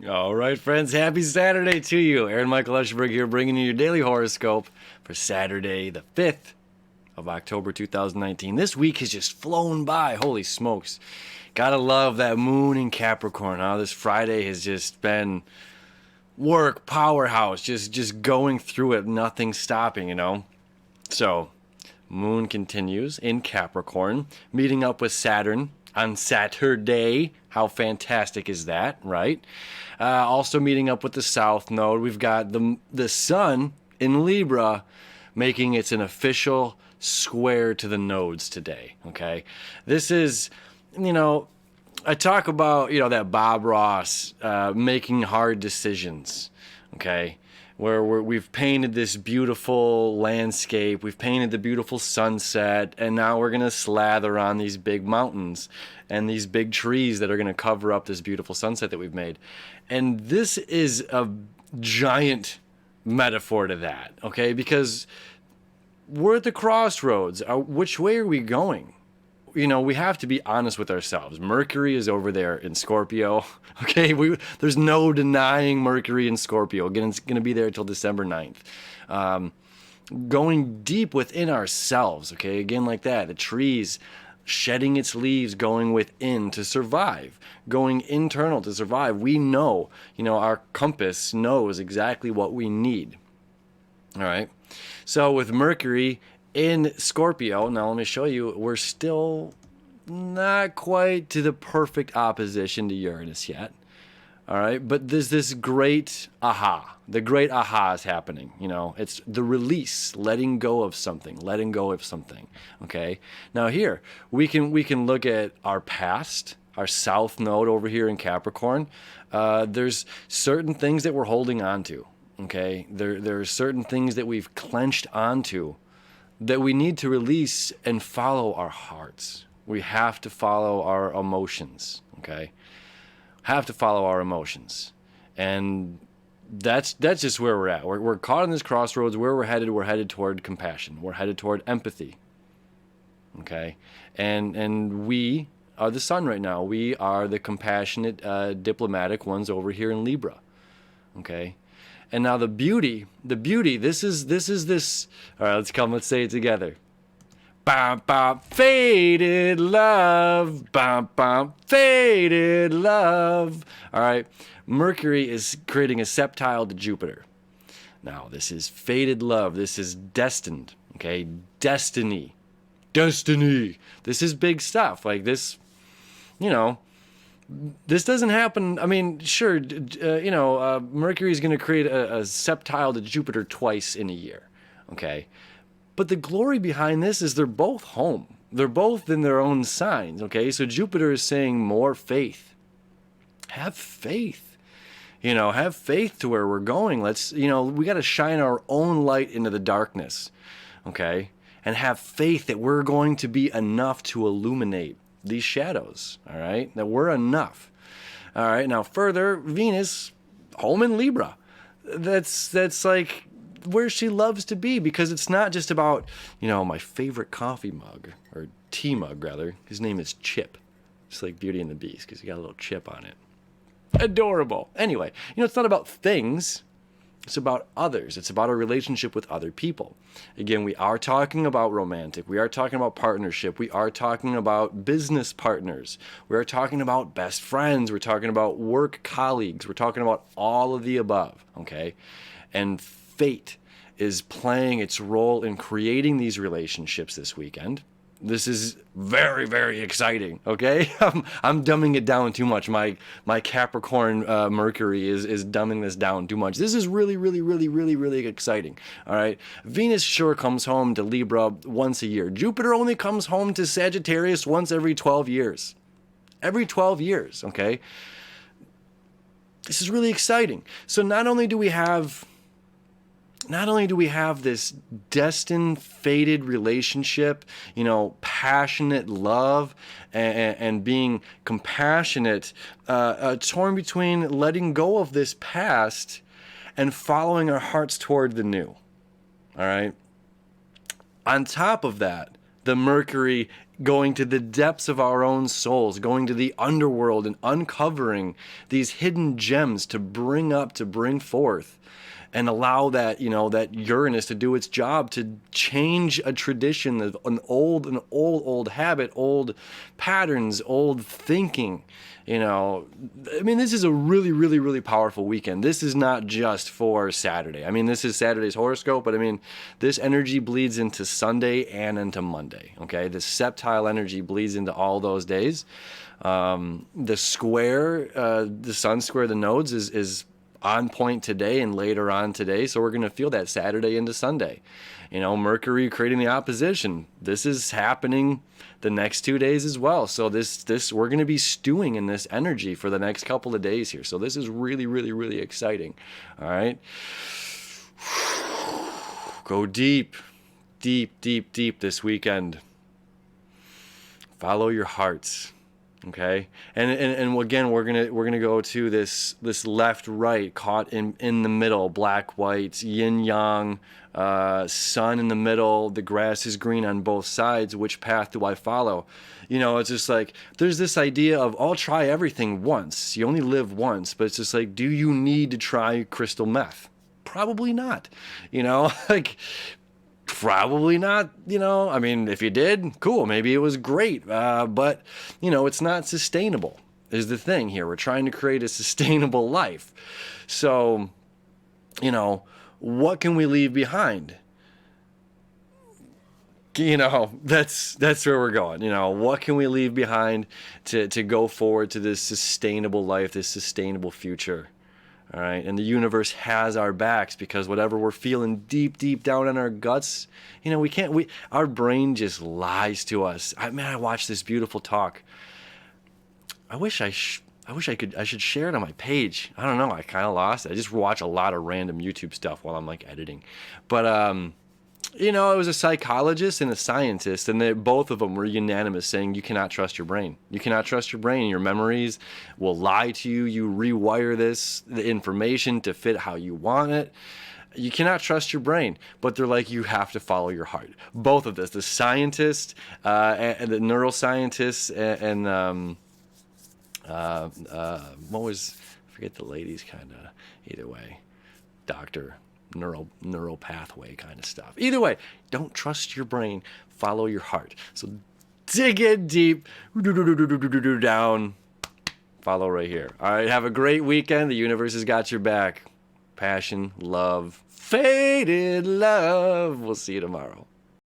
All right, friends, happy Saturday to you. Aaron Michael Eschenburg here, bringing you your daily horoscope for Saturday, the 5th of October 2019. This week has just flown by. Holy smokes. Gotta love that moon in Capricorn. This Friday has just been work, powerhouse, just going through it, nothing stopping. So, moon continues in Capricorn, meeting up with Saturn on Saturday. How fantastic is that, right? Also meeting up with the South Node. We've got the Sun in Libra making its an official square to the nodes today, okay? This is, I talk about, that Bob Ross making hard decisions, okay? Where we've painted this beautiful landscape, we've painted the beautiful sunset, and now we're going to slather on these big mountains and these big trees that are going to cover up this beautiful sunset that we've made. And this is a giant metaphor to that, okay? Because we're at the crossroads. Which way are we going? We have to be honest with ourselves. Mercury is over there in Scorpio. Okay, there's no denying Mercury in Scorpio. Again, it's going to be there until December 9th. Going deep within ourselves, okay? Again, like that. The trees shedding its leaves, going within to survive. Going internal to survive. We know, our compass knows exactly what we need. All right? So with Mercury in Scorpio, now let me show you, we're still not quite to the perfect opposition to Uranus yet. All right, but there's this great aha. The great aha is happening. It's the release, letting go of something, Okay. Now here we can look at our past, our South Node over here in Capricorn. There's certain things that we're holding on to. Okay, there are certain things that we've clenched onto that we need to release and follow our hearts. We have to follow our emotions, okay? Have to follow our emotions. And that's just where we're at. We're caught in this crossroads. Where we're headed toward compassion. We're headed toward empathy, okay? And we are the sun right now. We are the compassionate, diplomatic ones over here in Libra, okay? And now the beauty, this is this. All right, let's say it together. Bam, bam, faded love. Bam, bam, faded love. All right, Mercury is creating a septile to Jupiter. Now, this is faded love. This is destined, okay? Destiny. This is big stuff. Like this, this doesn't happen. I mean, sure, Mercury is going to create a septile to Jupiter twice in a year, okay? But the glory behind this is they're both home. They're both in their own signs, okay? So Jupiter is saying more faith. Have faith. Have faith to where we're going. We got to shine our own light into the darkness, okay? And have faith that we're going to be enough to illuminate these shadows, all right? That we're enough. All right, now further, Venus, home in Libra. That's like where she loves to be, because it's not just about, my favorite coffee mug, or tea mug, rather. His name is Chip. Just like Beauty and the Beast, because he got a little chip on it. Adorable. Anyway, it's not about things. It's about others. It's about a relationship with other people. Again, we are talking about romantic. We are talking about partnership. We are talking about business partners. We are talking about best friends. We're talking about work colleagues. We're talking about all of the above, okay? And fate is playing its role in creating these relationships this weekend. This is very, very exciting, okay? I'm dumbing it down too much. My Capricorn Mercury is dumbing this down too much. This is really, really, really, really, really exciting, all right? Venus sure comes home to Libra once a year. Jupiter only comes home to Sagittarius once every 12 years. Every 12 years, okay? This is really exciting. So not only do we have this destined, fated relationship, passionate love and being compassionate, torn between letting go of this past and following our hearts toward the new. All right. On top of that, the Mercury going to the depths of our own souls, going to the underworld and uncovering these hidden gems to bring up, to bring forth, and allow that, that Uranus to do its job to change a tradition, an old habit, old patterns, old thinking. This is a really, really, really powerful weekend. This is not just for Saturday. This is Saturday's horoscope, but this energy bleeds into Sunday and into Monday. Okay, the septile energy bleeds into all those days. The sun square the nodes is on point today and later on today, so we're going to feel that Saturday into Sunday. Mercury creating the opposition. This is happening the next 2 days as well. So this we're going to be stewing in this energy for the next couple of days here. So this is really, really, really exciting. All right. Go deep, deep, deep, deep this weekend. Follow your hearts. Okay, and again, we're gonna go to this left right, caught in the middle, black white, yin yang, sun in the middle. The grass is green on both sides. Which path do I follow? It's just like there's this idea of I'll try everything once. You only live once, but it's just like, do you need to try crystal meth? Probably not. Probably not, if you did, cool, maybe it was great, but, it's not sustainable is the thing here. We're trying to create a sustainable life. So, what can we leave behind? That's where we're going. What can we leave behind to go forward to this sustainable life, this sustainable future? All right, and the universe has our backs, because whatever we're feeling deep, deep down in our guts, our brain just lies to us. I watched this beautiful talk. I should share it on my page. I don't know. I kind of lost it. I just watch a lot of random YouTube stuff while I'm editing. But, it was a psychologist and a scientist, and both of them were unanimous saying you cannot trust your brain. You cannot trust your brain. Your memories will lie to you. You rewire the information to fit how you want it. You cannot trust your brain, but they're like, you have to follow your heart. Both of this, the scientist and the neuroscientist and I forget the lady's kind of, either way, doctor. Neural pathway kind of stuff. Either way, don't trust your brain, follow your heart. So dig in deep, down, follow right here. All right, have a great weekend. The universe has got your back. Passion, love, faded love. We'll see you tomorrow.